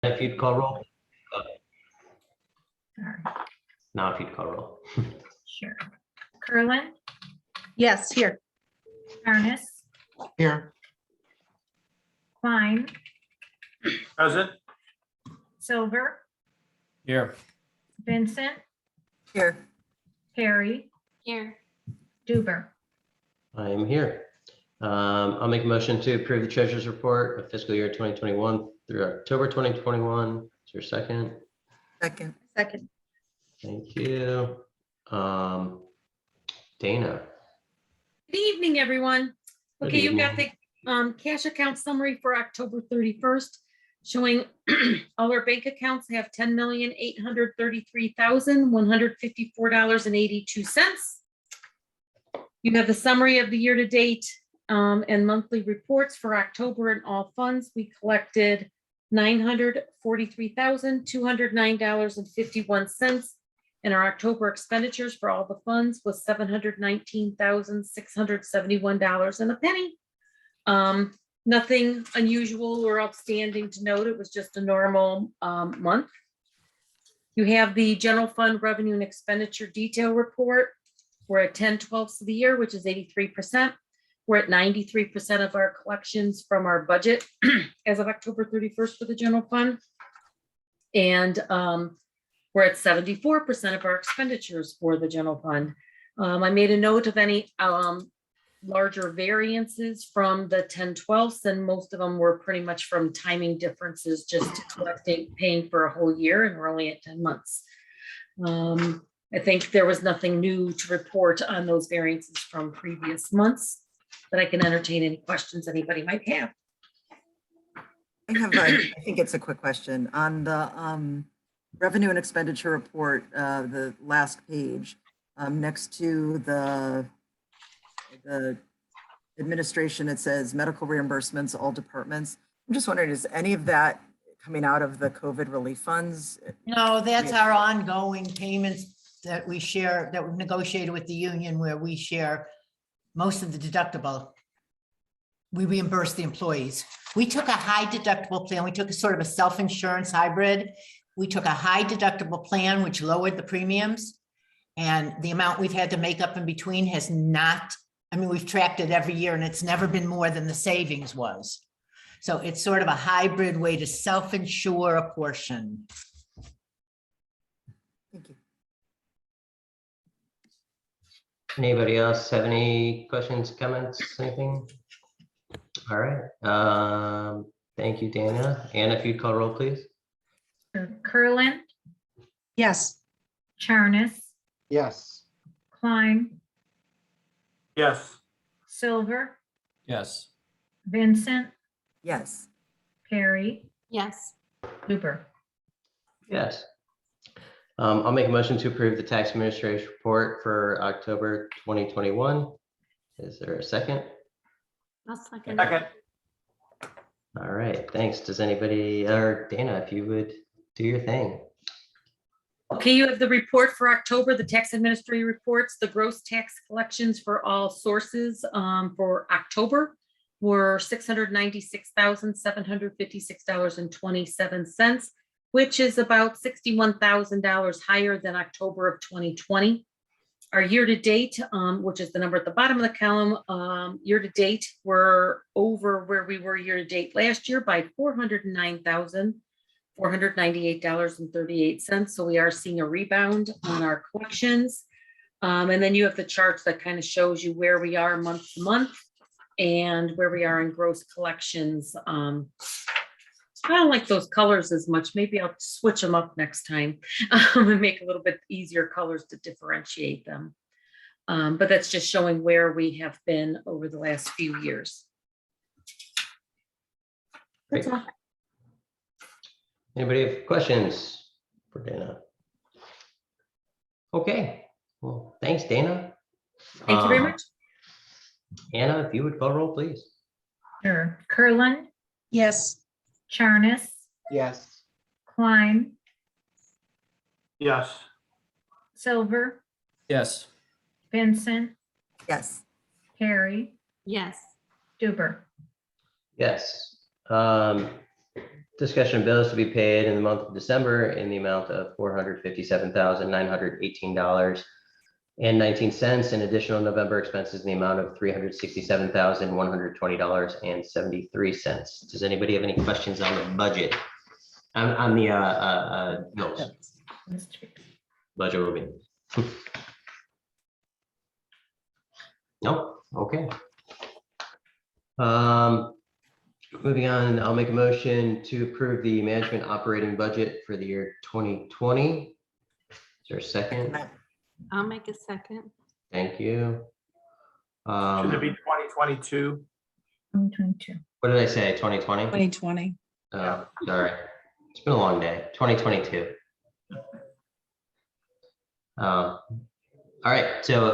If you'd call roll. Sorry. Now if you'd call roll. Sure. Curlin, Yes, here. Harness, Here. Klein, Present. Silver, Here. Vincent, Here. Perry, Here. Duber. I am here. I'll make a motion to approve the treasurer's report of fiscal year 2021 through October 2021. Is there a second? Second. Thank you. Dana. Good evening, everyone. Good Okay, you've got evening. the cash account summary for October 31st, showing all our bank accounts have $10,833,154.82. You have the summary of the year-to-date and monthly reports for October and all funds. We collected $943,209.51. And our October expenditures for all the funds was $719,671 and a penny. Nothing unusual or outstanding to note. It was just a normal month. You have the general fund revenue and expenditure detail report. We're at 10/12 of the year, which is 83%. We're at 93% of our collections from our budget as of October 31st for the general fund. And we're at 74% of our expenditures for the general fund. I made a note of any larger variances from the 10/12, and most of them were pretty much from timing differences, just collecting, paying for a whole year, and we're only at 10 months. I think there was nothing new to report on those variances from previous months, but I can entertain any questions anybody might have. I think it's a quick question on the revenue and expenditure report, the last page, next to the administration, it says medical reimbursements, all departments. I'm just wondering, is any of that coming out of the COVID relief funds? No, that's our ongoing payments that we share, that we've negotiated with the union, where we share most of the deductible. We reimburse the employees. We took a high deductible plan. We took a sort of a self-insurance hybrid. We took a high deductible plan, which lowered the premiums. And the amount we've had to make up in between has not, I mean, we've tracked it every year and it's never been more than the savings was. So it's sort of a hybrid way to self-insure a portion. Thank you. Anybody else have any questions, comments, anything? All right. Thank you, Dana. Anna, if you'd call roll, please. Curlin, Yes. Charnis, Yes. Klein, Yes. Silver, Yes. Vincent, Yes. Perry, Yes. Duber. Yes. I'll make a motion to approve the tax administration report for October 2021. Is there a second? I'll second. Second. All right, thanks. Does anybody, or Dana, if you would do your thing. Okay, you have the report for October, the tax administrator reports, the gross tax collections for all sources for October were $696,756.27, which is about $61,000 higher than October of 2020. Our year-to-date, which is the number at the bottom of the column, year-to-date, we're over where we were year-to-date last year by $409,498.38. So we are seeing a rebound on our collections. And then you have the charts that kind of shows you where we are month to month and where we are in gross collections. I don't like those colors as much. Maybe I'll switch them up next time and make a little bit easier colors to differentiate them. But that's just showing where we have been over the last few years. Great. That's all. Anybody have questions for Dana? Okay, well, thanks, Dana. Thank you very much. Anna, if you would call roll, please. Sure. Curlin, Yes. Charnis, Yes. Klein, Yes. Silver, Yes. Vincent, Yes. Perry, Yes. Duber. Yes. Discussion of bills to be paid in the month of December in the amount of $457,918.19, and additional November expenses in the amount of $367,120.73. Does anybody have any questions on the budget? On the bills? Budget will be. Nope, okay. Moving on, I'll make a motion to approve the management operating budget for the year 2020. Is there a second? I'll make a second. Thank you. Should it be 2022? 2022. What did I say, 2020? 2020. Oh, sorry. It's been a long day, 2022. All right, so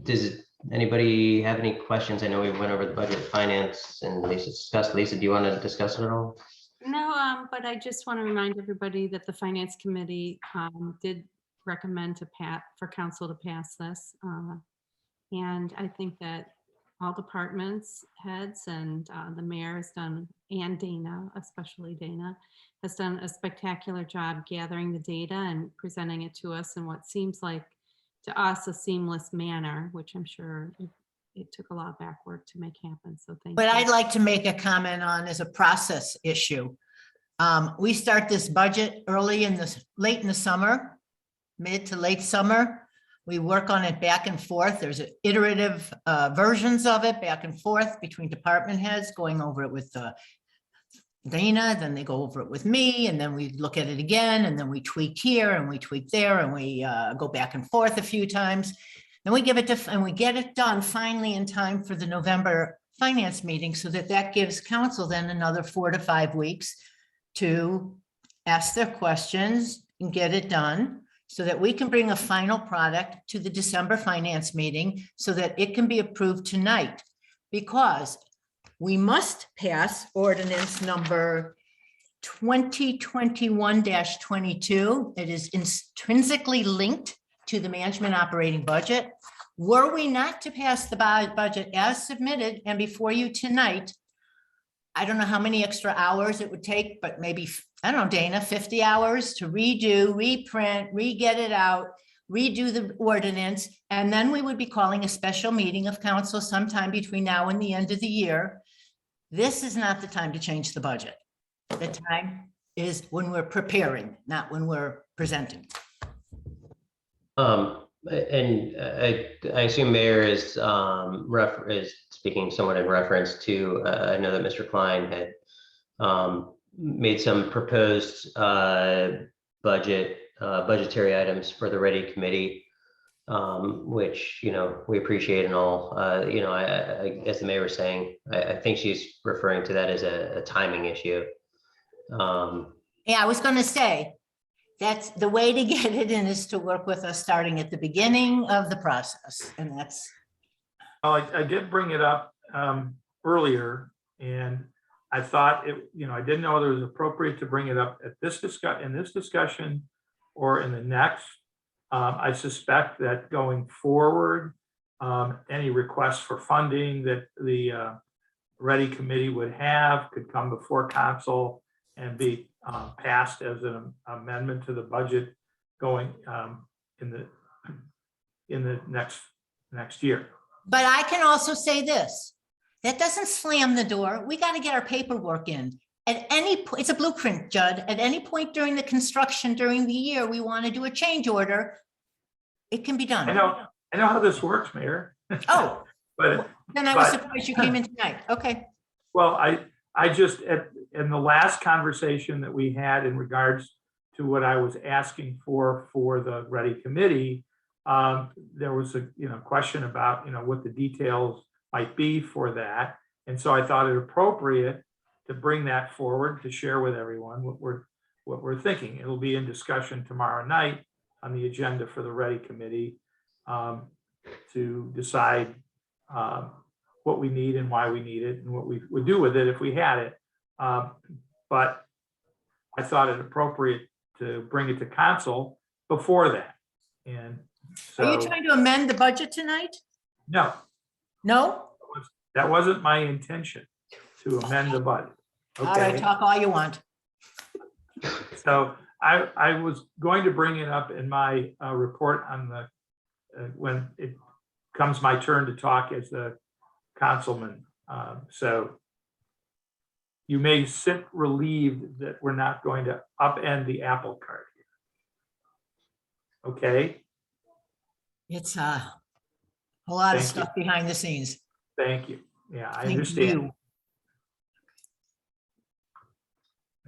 does anybody have any questions? I know we went over the budget, finance, and Lisa discussed. Lisa, do you want to discuss it at all? No, but I just want to remind everybody that the Finance Committee did recommend for council to pass this. And I think that all departments heads and the mayor has done, and Dana, especially Dana, has done a spectacular job gathering the data and presenting it to us in what seems like to us a seamless manner, which I'm sure it took a lot of back work to make happen. So thank you. What I'd like to make a comment on is a process issue. We start this budget late in the summer, mid to late summer. We work on it back and forth. There's iterative versions of it back and forth between department heads, going over it with Dana, then they go over it with me, and then we look at it again, and then we tweak here and we tweak there, and we go back and forth a few times. Then we give it to, and we get it done finally in time for the November finance meeting, so that gives council then another 4 to 5 weeks to ask their questions and get it done, so that we can bring a final product to the December finance meeting so that it can be approved tonight. Because we must pass ordinance number 2021-22. It is intrinsically linked to the management operating budget. Were we not to pass the budget as submitted and before you tonight, I don't know how many extra hours it would take, but maybe, I don't know, Dana, 50 hours to redo, reprint, re-get it out, redo the ordinance, and then we would be calling a special meeting of council sometime between now and the end of the year. This is not the time to change the budget. The time is when we're preparing, not when we're presenting. And I assume Mayor is speaking somewhat in reference to, I know that Mr. Klein had made some proposed budgetary items for the Ready Committee, which, we appreciate and all. I as the mayor was saying, I think she's referring to that as a timing issue. Yeah, I was going to say, that's the way to get it in, is to work with us starting at the beginning of the process. And that's. Well, I did bring it up earlier, and I thought I didn't know whether it was appropriate to bring it up at this discussion or in the next. I suspect that going forward, any requests for funding that the Ready Committee would have could come before council and be passed as an amendment to the budget going in the next year. But I can also say this, that doesn't slam the door. We got to get our paperwork in. At any point, it's a blueprint, Judd. At any point during the construction, during the year, we want to do a change order, it can be done. I know how this works, Mayor. Oh, But then I was surprised you came in tonight. Okay. well, I just, in the last conversation that we had in regards to what I was asking for the Ready Committee, there was a question about what the details might be for that, and so I thought it appropriate to bring that forward to share with everyone what we're thinking. It'll be in discussion tomorrow night on the agenda for the Ready Committee to decide what we need and why we need it and what we would do with it if we had it. But I thought it appropriate to bring it to council before that. And so. Are you trying to amend the budget tonight? No, No? that wasn't my intention, to amend the budget. All right, Okay, talk all you want. So I was going to bring it up in my report on the, when it comes my turn to talk as the councilman. So you may sit relieved that we're not going to upend the apple cart here. Okay, It's a lot of Thank you. stuff behind the scenes. thank you. Yeah, I Thank understand. you.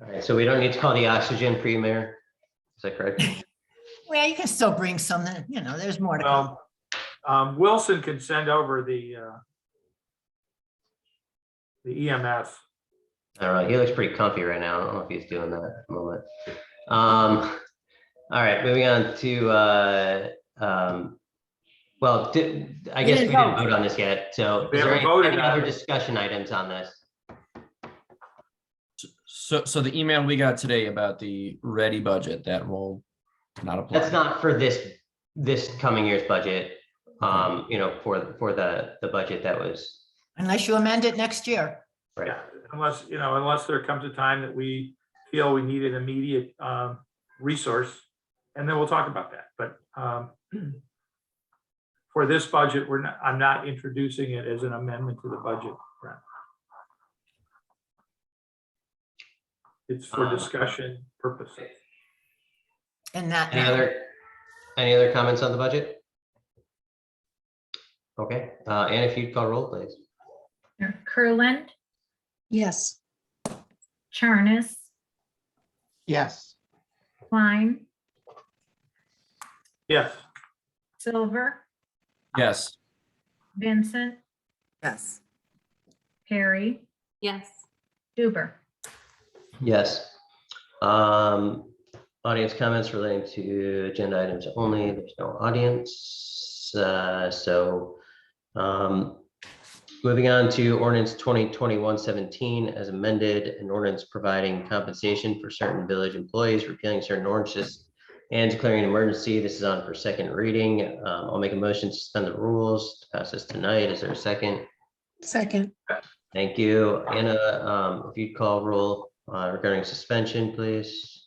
All right, so we don't need to call the oxygen pre-mayor. Is that correct? Well, you can still bring some, there's more to come. Well, Wilson can send over the EMS. I don't know. He looks pretty comfy right now. I don't know if he's doing that at the moment. All right, moving on to, well, I guess we didn't vote on this yet. So We is there haven't voted any on other it. discussion items on this? So the email we got today about the ready budget, that will not apply. That's not for this coming year's budget. You know, for the budget that was, Unless you amend it next year. right. Yeah, unless there comes a time that we feel we need an immediate resource, and then we'll talk about that. But for this budget, I'm not introducing it as an amendment to the budget. It's for discussion purposes. And that. Any other comments on the budget? Okay, and if you'd call roll, please. Kurland, Yes. Charnes, Yes. Klein, Yes, Silver, Yes. Vincent, Yes. Perry, Yes. Duber. Yes. Audience comments relating to agenda items only. There's no audience. Moving on to ordinance 2021-17 as amended, an ordinance providing compensation for certain village employees, repealing certain ordinances and declaring an emergency. This is on for second reading. I'll make a motion to suspend the rules to pass this tonight. Is there a second? Second. Thank you. Anna, if you'd call roll regarding suspension, please.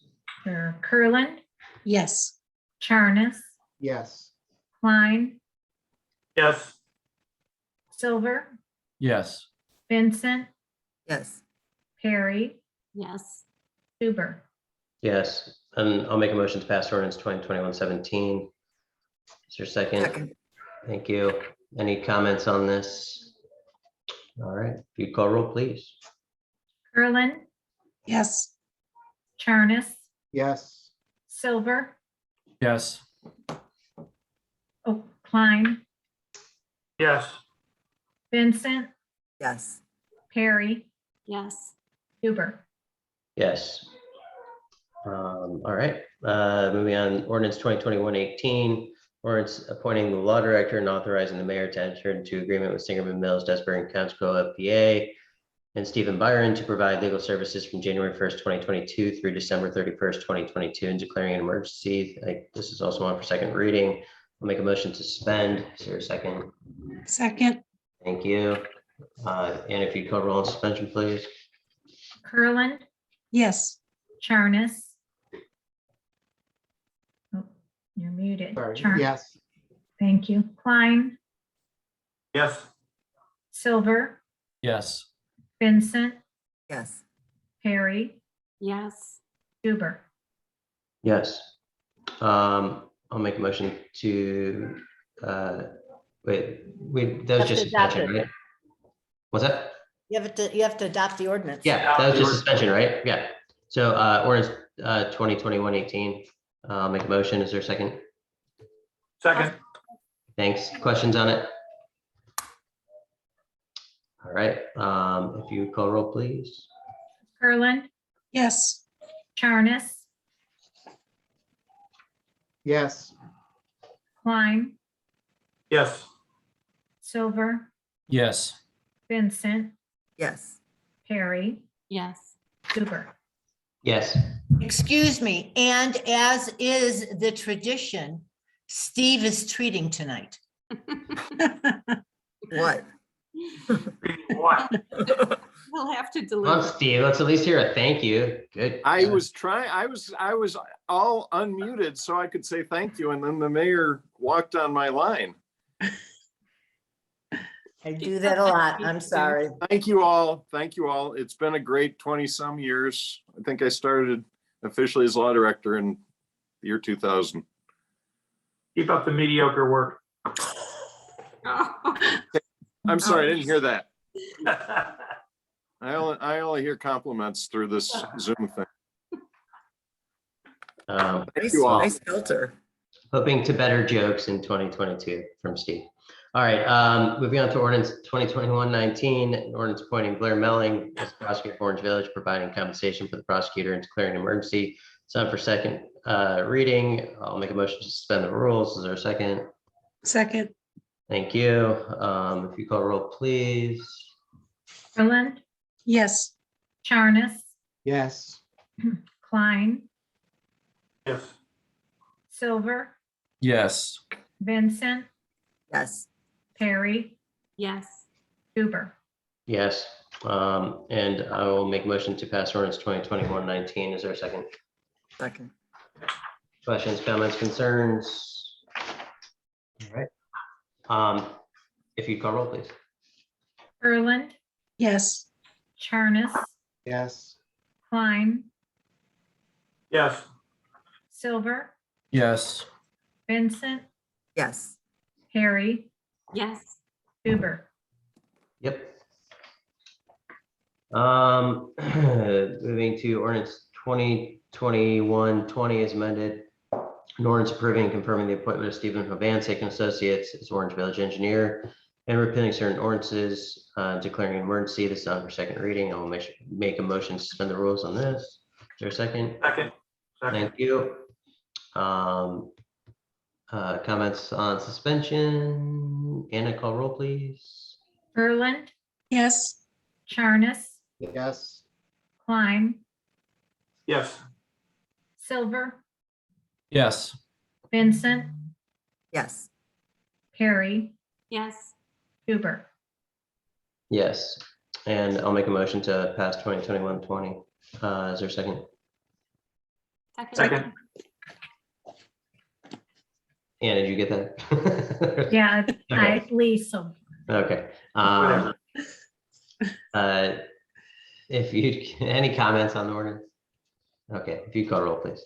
Kurland, Yes. Charnes, Yes. Klein, yes, Silver, Yes. Vincent, Yes. Perry, Yes. Duber. Yes, and I'll make a motion to pass ordinance 2021-17. Is there a second? Second. Thank you. Any comments on this? All right, if you call roll, please. Kurland, Yes. Charnes, Yes. Silver, Yes. Klein, yes, Vincent, Yes. Perry, Yes. Duber. Yes. All right, moving on, ordinance 2021-18, ordinance appointing the law director and authorizing the mayor to enter into agreement with Singerman Mills, Desbury and Council FPA and Stephen Byron to provide legal services from January 1st, 2022 through December 31st, 2022, and declaring an emergency. This is also on for second reading. I'll make a motion to suspend. Is there a second? Second. Thank you. And if you call roll on suspension, please. Kurland, Yes. Charnes. Oh, you're muted. Sorry. Yes. Thank you. Klein, yes, Silver, Yes. Vincent, Yes. Perry, Yes. Duber. Yes. I'll make a motion to, that was just suspension, right? What's that? You have to adopt the ordinance. Yeah, that was just suspension, right? Yeah. So, ordinance, 2021-18, I'll make a motion. Is there a second? second, Thanks. Questions on it? All right, if you call roll, please. Kurland, Yes. Charnes, Yes. Klein, yes, Silver, Yes. Vincent, Yes. Perry, Yes. Duber. Yes. Excuse me, and as is the tradition, Steve is treating tonight. What? what? He'll have to Come on, deliver. Steve, let's at least hear a thank you. Good. I was trying, I was all unmuted so I could say thank you, and then the mayor walked on my line. I do that a lot. I'm sorry. Thank you all. Thank you all. It's been a great 20-some years. I think I started officially as law director in the year 2000. Keep up the mediocre work. I'm sorry, I didn't hear that. I only hear compliments through this Zoom thing. Thank Nice, you all. nice filter. Hoping to better jokes in 2022 from Steve. All right, moving on to ordinance 2021-19, an ordinance appointing Blair Melling as prosecutor for Orange Village, providing compensation for the prosecutor and declaring an emergency. It's on for second reading. I'll make a motion to suspend the rules. Is there a second? Second. Thank you. If you call roll, please. Ferland, Yes. Charnes, yes, Klein, Yes. Silver, Yes. Vincent, Yes, Perry, Yes. Huber. Yes, and I will make a motion to pass ordinance 2021-19. Is there a second? second. Questions, comments, concerns? All right. If you call roll, please. Ferland, Yes. Charnes, yes, Klein, Yes. Silver, Yes. Vincent, Yes, Perry, Yes. Huber. Yep. Moving to ordinance 2021-20 is amended. An ordinance approving and confirming the appointment of Stephen Hovansik and Associates as Orange Village Engineer and repealing certain ordinances, declaring an emergency. This is on for second reading. I will make a motion to suspend the rules on this. Is there a second? Second. Second. Thank you. Comments on suspension? Anna, call roll, please. Ferland, Yes. Charnes, yes, Klein, Yes. Silver, Yes. Vincent, yes, Perry, Yes. Huber. Yes, and I'll make a motion to pass 2021-20. Is there a second? Second. Anna, did you get that? Yeah, Okay. at least so. Okay. Whatever. If you, any comments on the ordinance? Okay, if you call roll, please.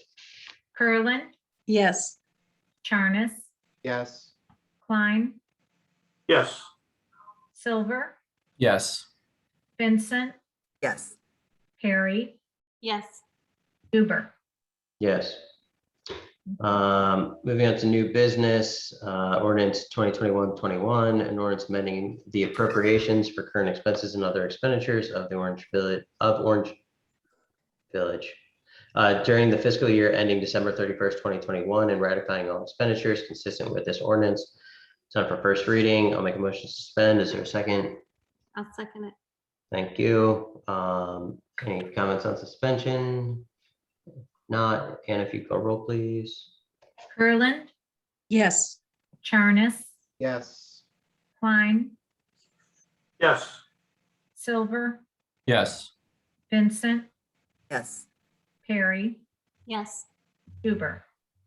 Ferland, Yes. Charnes, yes, Klein, Yes. Silver, Yes. Vincent, yes, Perry, Yes. Huber. Yes. Moving on to new business, ordinance 2021-21, an ordinance amending the appropriations for current expenses and other expenditures of the Orange Village during the fiscal year ending December 31st, 2021, and ratifying all expenditures consistent with this ordinance. It's on for first reading. I'll make a motion to suspend. Is there a second? I'll second it. Thank you. Any comments on suspension? Not. And if you call roll, please. Ferland, Yes. Charnes, yes, Klein, Yes. Silver, Yes. Vincent, yes, Perry, Yes. Huber.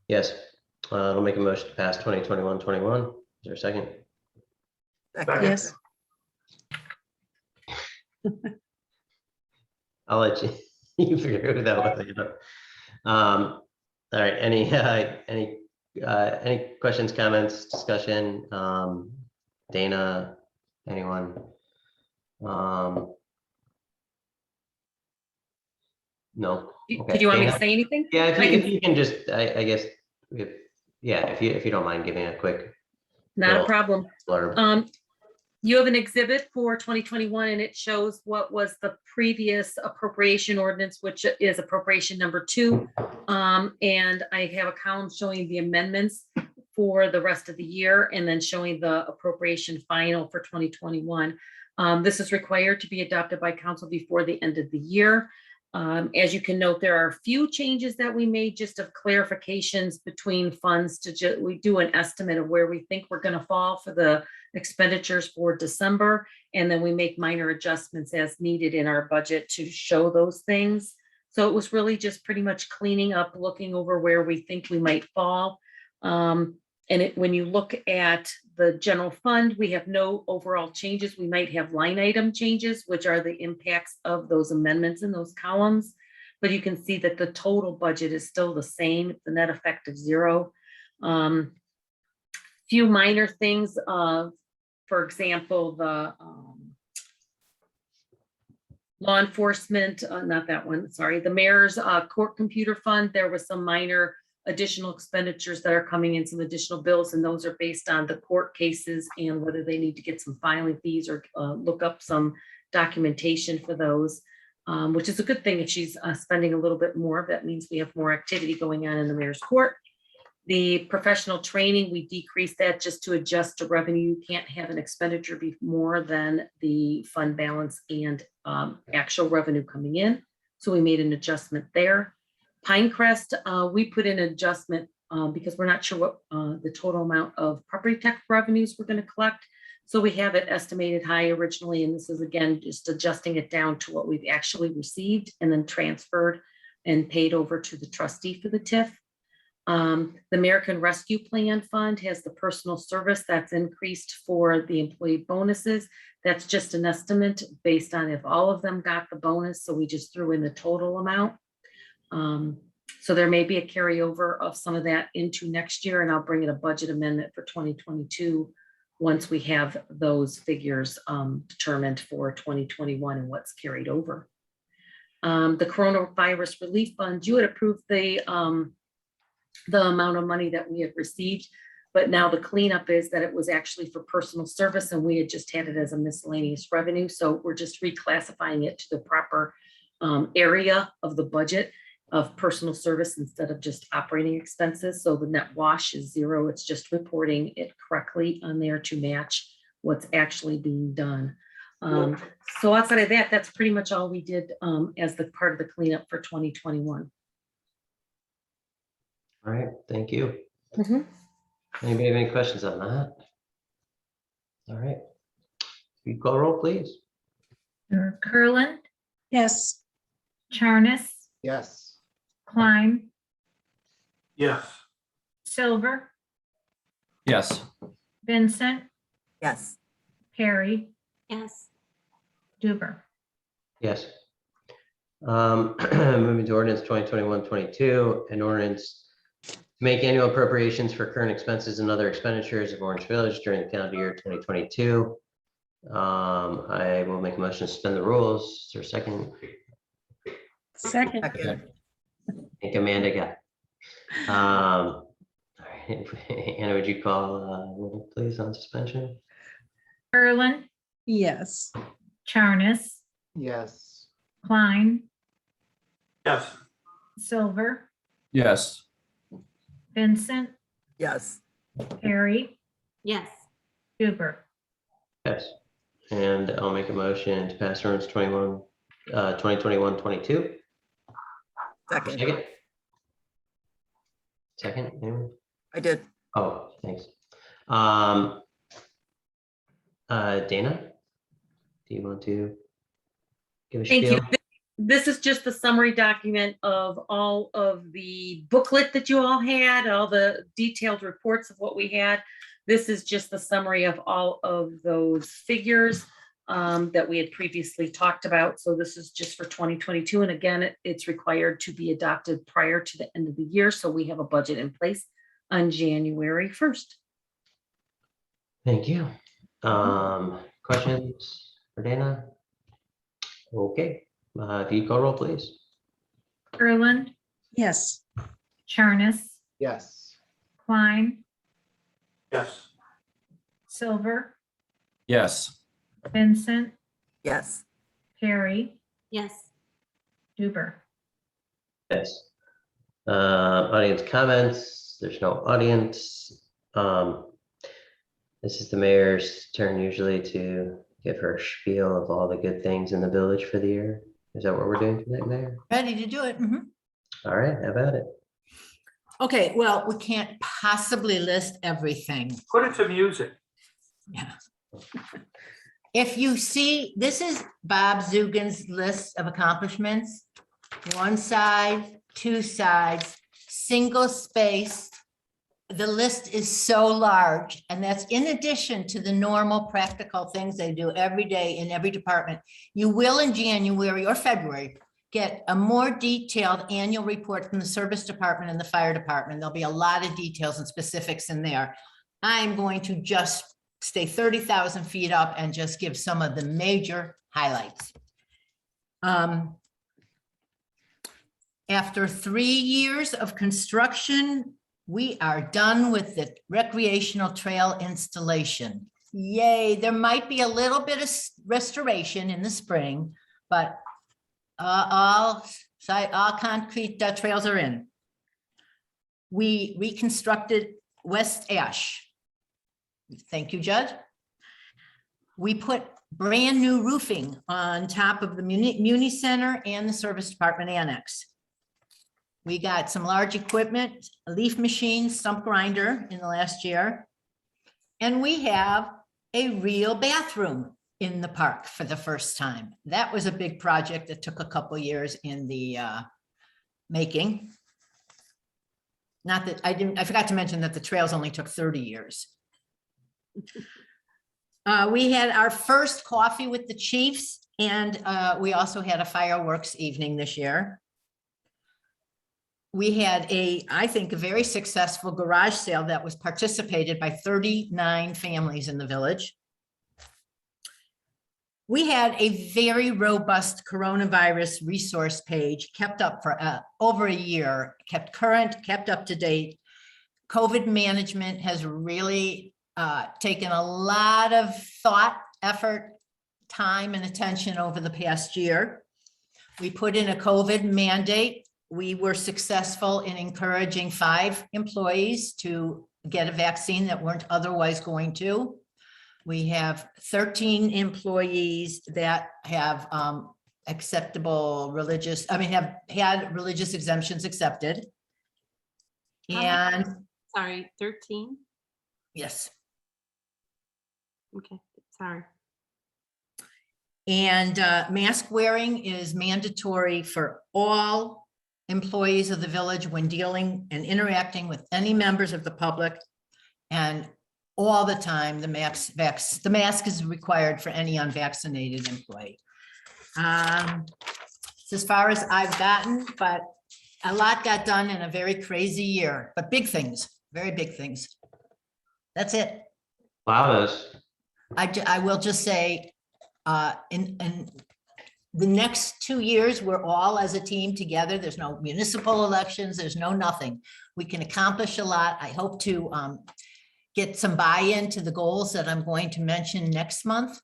Yes. I'll make a motion to pass 2021-21. Is there a second? second. Yes. I'll let you, you figure who that was. You know. All right, any questions, comments, discussion? Dana, anyone? No. Okay, Did you want me to Dana? say anything? Yeah, I if can- you can just, I guess, if you don't mind giving a quick Not a Well- problem. blurb. You have an exhibit for 2021 and it shows what was the previous appropriation ordinance, which is appropriation number 2. And I have a column showing the amendments for the rest of the year and then showing the appropriation final for 2021. This is required to be adopted by council before the end of the year. As you can note, there are a few changes that we made just of clarifications between funds to we do an estimate of where we think we're going to fall for the expenditures for December. And then we make minor adjustments as needed in our budget to show those things. So it was really just pretty much cleaning up, looking over where we think we might fall. And when you look at the general fund, we have no overall changes. We might have line item changes, which are the impacts of those amendments in those columns. But you can see that the total budget is still the same, the net effect of 0. Few minor things, for example, the law enforcement, not that one, sorry, the mayor's court computer fund, there was some minor additional expenditures that are coming in, some additional bills, and those are based on the court cases and whether they need to get some filing fees or look up some documentation for those, which is a good thing. If she's spending a little bit more, that means we have more activity going on in the mayor's court. The professional training, we decreased that just to adjust to revenue. You can't have an expenditure be more than the fund balance and actual revenue coming in. So we made an adjustment there. Pinecrest, we put in an adjustment because we're not sure what the total amount of property tax revenues we're going to collect. So we have it estimated high originally, and this is again just adjusting it down to what we've actually received and then transferred and paid over to the trustee for the TIF. The American Rescue Plan Fund has the personal service that's increased for the employee bonuses. That's just an estimate based on if all of them got the bonus. So we just threw in the total amount. So there may be a carryover of some of that into next year, and I'll bring in a budget amendment for 2022 once we have those figures determined for 2021 and what's carried over. The Coronavirus Relief Fund, you had approved the amount of money that we had received, but now the cleanup is that it was actually for personal service and we had just had it as a miscellaneous revenue. So we're just reclassifying it to the proper area of the budget of personal service instead of just operating expenses. So the net wash is 0. It's just reporting it correctly on there to match what's actually being done. So outside of that, that's pretty much all we did as the part of the cleanup for 2021. All right, thank you. Mhm. Anybody have any questions on that? All right. You call roll, please. Kurland, Yes. Charnes, Yes. Klein, Yes. Silver, Yes. Vincent, Yes. Perry, Yes. Duber. Yes. Moving to ordinance 2021-22, an ordinance to make annual appropriations for current expenses and other expenditures of Orange Village during the calendar year 2022. I will make a motion to suspend the rules. Is there a second? Second. Second. I think Amanda got. All right. Anna, would you call roll, please, on suspension? Kurland, Yes. Charnes, Yes. Klein, Yes. Silver, Yes. Vincent, Yes. Perry, Yes. Duber. Yes. And I'll make a motion to pass ordinance 2021-22. Second. Second. Second, anyone? I did. Oh, thanks. Dana, do you want to give a Thank spiel? you. This is just the summary document of all of the booklet that you all had, all the detailed reports of what we had. This is just the summary of all of those figures that we had previously talked about. So this is just for 2022. And again, it's required to be adopted prior to the end of the year. So we have a budget in place on January 1st. Thank you. Questions for Dana? Okay, if you call roll, please. Kurland, Yes. Charnes, Yes. Klein, Yes. Silver, Yes. Vincent, Yes. Perry, Yes. Duber. Yes. Audience comments. There's no audience. This is the mayor's turn usually to give her spiel of all the good things in the village for the year. Is that what we're doing tonight, Mayor? Ready to do it? Mhm. All right, how about it? Okay, well, we can't possibly list everything. Put it to music. Yeah. If you see, this is Bob Zugan's list of accomplishments. One side, two sides, single space. The list is so large, and that's in addition to the normal practical things they do every day in every department. You will in January or February get a more detailed annual report from the service department and the fire department. There'll be a lot of details and specifics in there. I'm going to just stay 30,000 feet up and just give some of the major highlights. After 3 years of construction, we are done with the recreational trail installation. Yay, there might be a little bit of restoration in the spring, but all concrete trails are in. We reconstructed West Ash. Thank you, Judge. We put brand new roofing on top of the Muni Center and the Service Department Annex. We got some large equipment, a leaf machine, stump grinder in the last year. And we have a real bathroom in the park for the first time. That was a big project that took a couple years in the making. Not that I forgot to mention that the trails only took 30 years. We had our first coffee with the chiefs, and we also had a fireworks evening this year. We had I think, a very successful garage sale that was participated by 39 families in the village. We had a very robust coronavirus resource page kept up for over a year, kept current, kept up to date. COVID management has really taken a lot of thought, effort, time, and attention over the past year. We put in a COVID mandate. We were successful in encouraging 5 employees to get a vaccine that weren't otherwise going to. We have 13 employees that have acceptable religious, have had religious exemptions accepted. And Sorry, 13? yes. Okay, sorry. And mask wearing is mandatory for all employees of the village when dealing and interacting with any members of the public. And all the time, the mask is required for any unvaccinated employee. It's as far as I've gotten, but a lot got done in a very crazy year, but big things, very big things. That's it. Wow, I will just say, in the next 2 years, we're all as a team together. There's no municipal elections. There's no nothing. We can accomplish a lot. I hope to get some buy-in to the goals that I'm going to mention next month.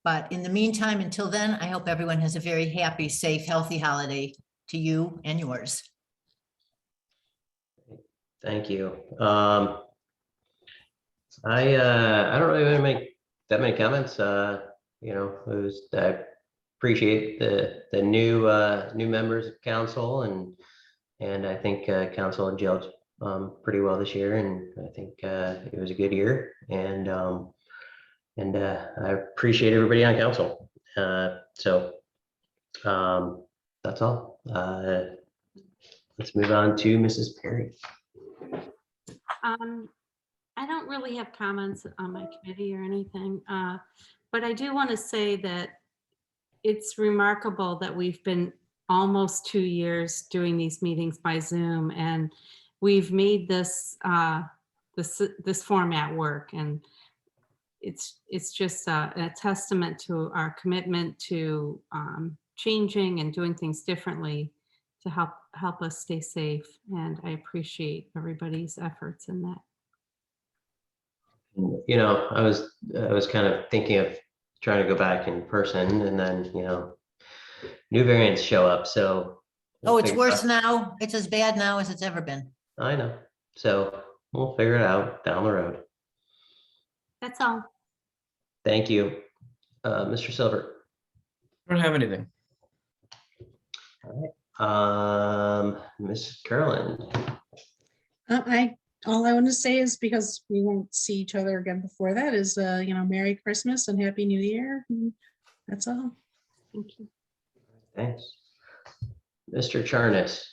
But in the meantime, until then, I hope everyone has a very happy, safe, healthy holiday to you and yours. thank you. I don't really want to make that many comments. I appreciate the new members of council, and I think council gelled pretty well this year, and I think it was a good year, and I appreciate everybody on council. So that's all. Let's move on to Mrs. Perry. I don't really have comments on my committee or anything, but I do want to say that it's remarkable that we've been almost 2 years doing these meetings by Zoom, and we've made this this format work, and it's just a testament to our commitment to changing and doing things differently to help us stay safe, and I appreciate everybody's efforts in that. I was kind of thinking of trying to go back in person, and then new variants show up. So Oh, it's worse now. It's as bad now as it's ever been. I know. So we'll figure it out down the road. That's all. Thank you, Mr. Silver. I don't have anything. All right. Miss Carolyn. I all I want to say is, because we won't see each other again before that, is, Merry Christmas and Happy New Year. And that's all. Thank you. Thanks. Mr. Charnas.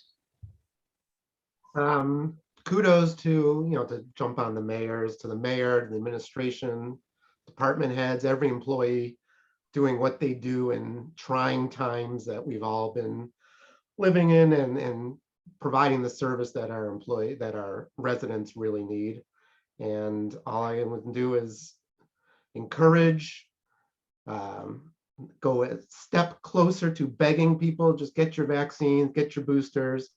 Kudos to jump on the mayors, to the mayor, the administration, department heads, every employee doing what they do in trying times that we've all been living in, and providing the service that our residents really need. And all I would do is encourage, go a step closer to begging people, just get your vaccines, get your boosters.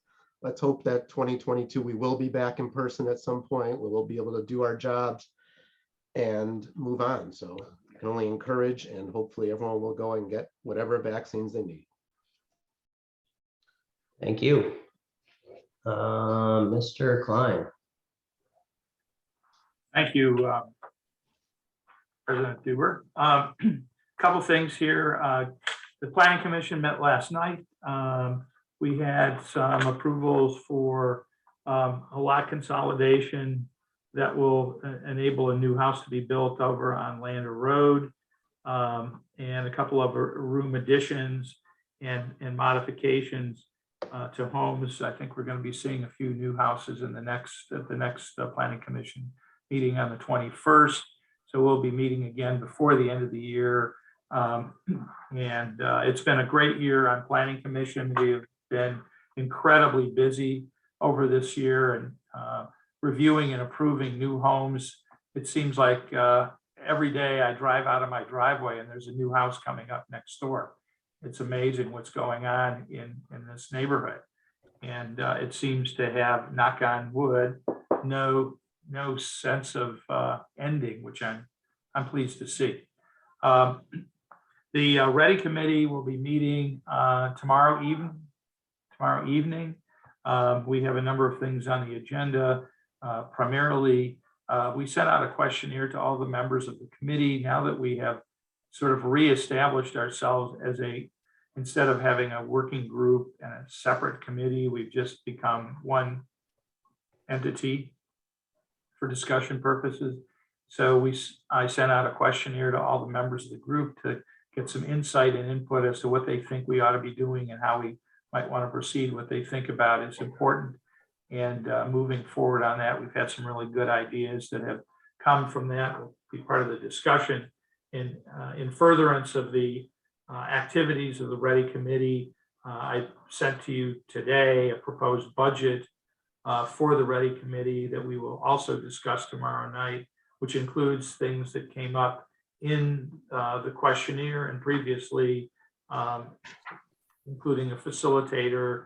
Let's hope that 2022, we will be back in person at some point. We will be able to do our jobs and move on. So I can only encourage, and hopefully everyone will go and get whatever vaccines they need. Thank you. Mr. Klein. Thank you, President Duber. Couple things here. The Planning Commission met last night. We had some approvals for a lot consolidation that will enable a new house to be built over on Lander Road, and a couple of room additions and modifications to homes. I think we're going to be seeing a few new houses in the next Planning Commission meeting on the 21st. So we'll be meeting again before the end of the year. It's been a great year on Planning Commission. We've been incredibly busy over this year, and reviewing and approving new homes. It seems like every day I drive out of my driveway and there's a new house coming up next door. It's amazing what's going on in this neighborhood. And it seems to have, knock on wood, no sense of ending, which I'm pleased to see. The Ready Committee will be meeting tomorrow evening. We have a number of things on the agenda. Primarily, we sent out a questionnaire to all the members of the committee. Now that we have sort of reestablished ourselves as instead of having a working group and a separate committee, we've just become one entity for discussion purposes. So I sent out a questionnaire to all the members of the group to get some insight and input as to what they think we ought to be doing and how we might want to proceed, what they think about is important. And moving forward on that, we've had some really good ideas that have come from that. Will be part of the discussion. In furtherance of the activities of the Ready Committee, I sent to you today a proposed budget for the Ready Committee that we will also discuss tomorrow night, which includes things that came up in the questionnaire and previously, including a facilitator,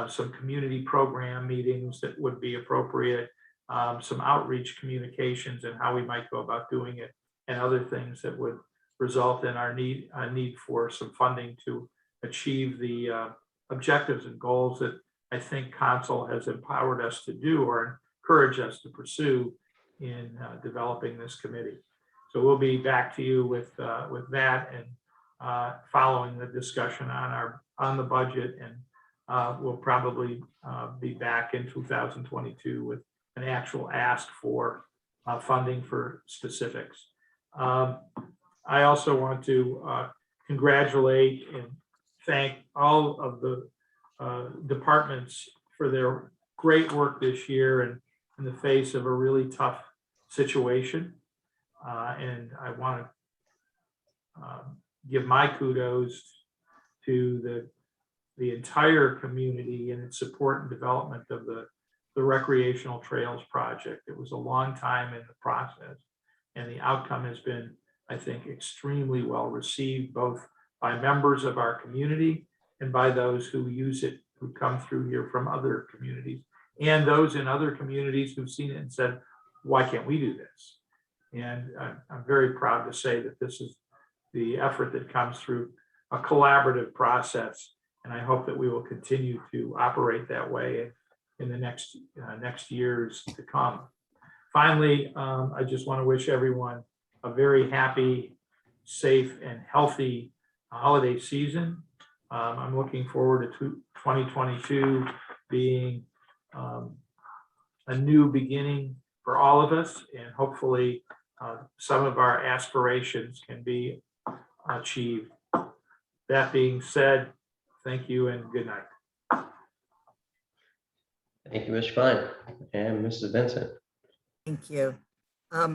some community program meetings that would be appropriate, some outreach communications and how we might go about doing it, and other things that would result in our need for some funding to achieve the objectives and goals that I think Council has empowered us to do or encouraged us to pursue in developing this committee. So we'll be back to you with that and following the discussion on the budget, and we'll probably be back in 2022 with an actual ask for funding for specifics. I also want to congratulate and thank all of the departments for their great work this year and in the face of a really tough situation. And I want to give my kudos to the entire community in its support and development of the recreational trails project. It was a long time in the process, and the outcome has been, I think, extremely well received, both by members of our community and by those who use it, who come through here from other communities, and those in other communities who've seen it and said, why can't we do this? And I'm very proud to say that this is the effort that comes through a collaborative process. And I hope that we will continue to operate that way in the next years to come. Finally, I just want to wish everyone a very happy, safe, and healthy holiday season. I'm looking forward to 2022 being a new beginning for all of us, and hopefully some of our aspirations can be achieved. That being said, thank you and good night. Thank you, Mr. Klein and Mrs. Vincent. Thank you.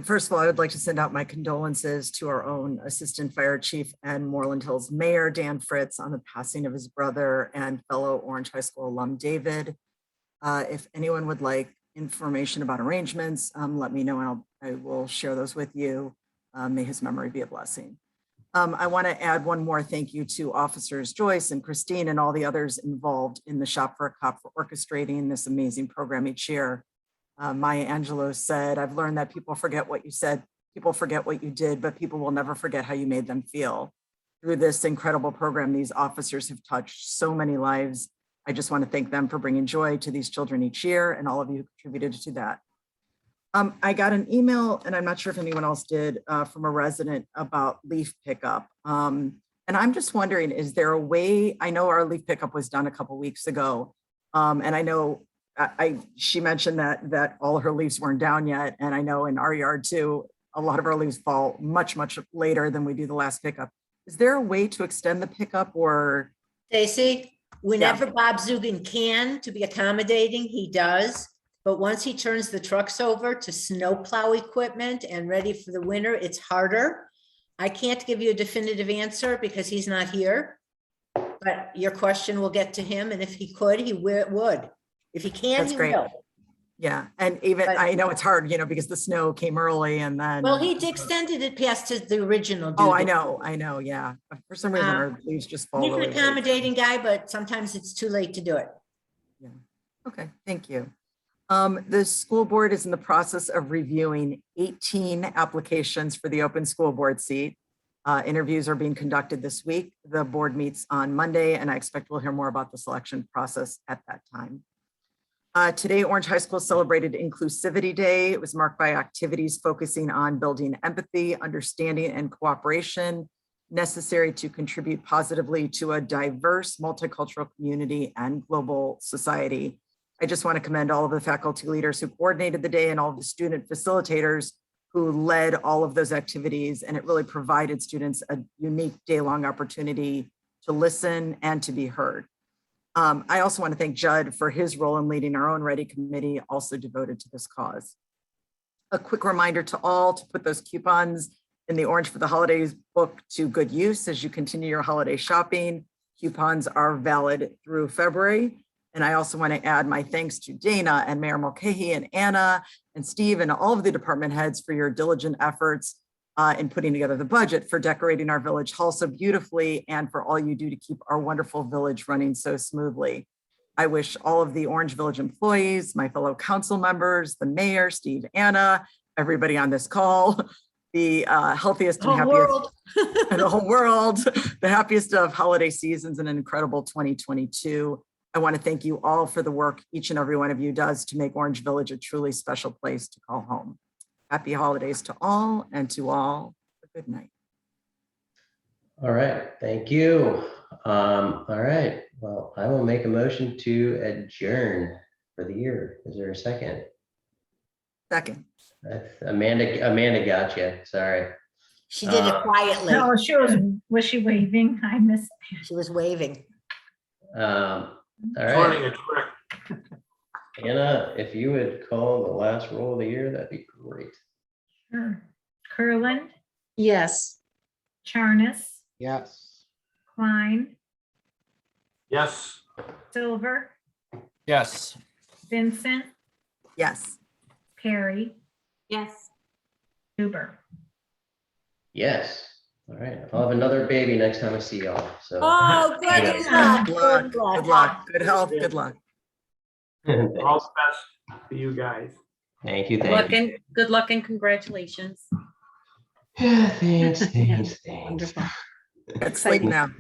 First of all, I would like to send out my condolences to our own Assistant Fire Chief and Moreland Hills Mayor, Dan Fritz, on the passing of his brother and fellow Orange High School alum, David. If anyone would like information about arrangements, let me know and I will share those with you. May his memory be a blessing. I want to add one more thank you to Officers Joyce and Christine and all the others involved in the Shop for a Cop for orchestrating this amazing program each year. Maya Angelou said, I've learned that people forget what you said, people forget what you did, but people will never forget how you made them feel. Through this incredible program, these officers have touched so many lives. I just want to thank them for bringing joy to these children each year and all of you who contributed to that. I got an email, and I'm not sure if anyone else did, from a resident about leaf pickup. And I'm just wondering, is there a way, I know our leaf pickup was done a couple weeks ago, and I know she mentioned that all her leaves weren't down yet, and I know in our yard too, a lot of our leaves fall much, much later than we do the last pickup. Is there a way to extend the pickup or? Stacy, whenever Bob Zugan can to be accommodating, he does. But once he turns the trucks over to snowplow equipment and ready for the winter, it's harder. I can't give you a definitive answer because he's not here. But your question will get to him, and if he could, he would. If he can, That's he great. will. Yeah, and even, But- I know it's hard, because the snow came early and then. Well, he extended it past the original due Oh, I date. know, yeah. For some reason, our leaves just fall. He's an really late. accommodating guy, but sometimes it's too late to do it. Yeah. Okay, thank you. The school board is in the process of reviewing 18 applications for the open school board seat. Interviews are being conducted this week. The board meets on Monday, and I expect we'll hear more about the selection process at that time. Today, Orange High School celebrated Inclusivity Day. It was marked by activities focusing on building empathy, understanding, and cooperation necessary to contribute positively to a diverse multicultural community and global society. I just want to commend all of the faculty leaders who coordinated the day and all of the student facilitators who led all of those activities. And it really provided students a unique day-long opportunity to listen and to be heard. I also want to thank Judd for his role in leading our own Ready Committee, also devoted to this cause. A quick reminder to all to put those coupons in the Orange for the Holidays book to good use as you continue your holiday shopping. Coupons are valid through February. And I also want to add my thanks to Dana and Mayor Mulcahy and Anna and Steve and all of the department heads for your diligent efforts in putting together the budget, for decorating our village hall so beautifully, and for all you do to keep our wonderful village running so smoothly. I wish all of the Orange Village employees, my fellow council members, the mayor, Steve, Anna, everybody on this call, the healthiest and happiest in the whole world, the happiest of holiday seasons and an incredible 2022. I want to thank you all for the work each and every one of you does to make Orange Village a truly special place to call home. Happy holidays to all, and to all, a good night. All right, thank you. All right, well, I will make a motion to adjourn for the year. Is there a second? Second. Amanda got you, sorry. She did it quietly. No, was she waving? I missed. She was waving. All Learning right, a trick. Anna, if you would call the last roll of the year, that'd be great. Sure. Kurland, Yes. Charnas, Yes. Klein, Yes. Silver, Yes. Vincent, Yes. Perry, Yes. Huber. Yes, all right, I'll have another baby next time I see y'all, so. Oh, good Yeah. luck. Good luck, good luck, good health, good luck. All the best to you guys. Thank you, Good luck thank you. and good luck and congratulations. Yeah, thanks, thanks. Wonderful. It's sleep now.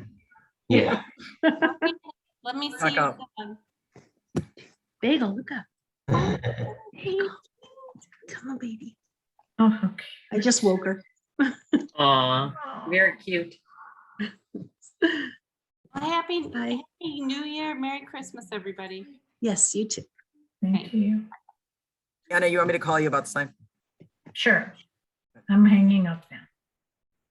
Yeah. Let me see. Back up. Bagel, look up. Hey, Come on, baby. Oh, okay. I just woke her. Aw, very cute. happy Bye. New Year. Merry Christmas, everybody. Yes, you too. Thank you. Anna, you want me to call you about the sign? Sure. I'm hanging up then.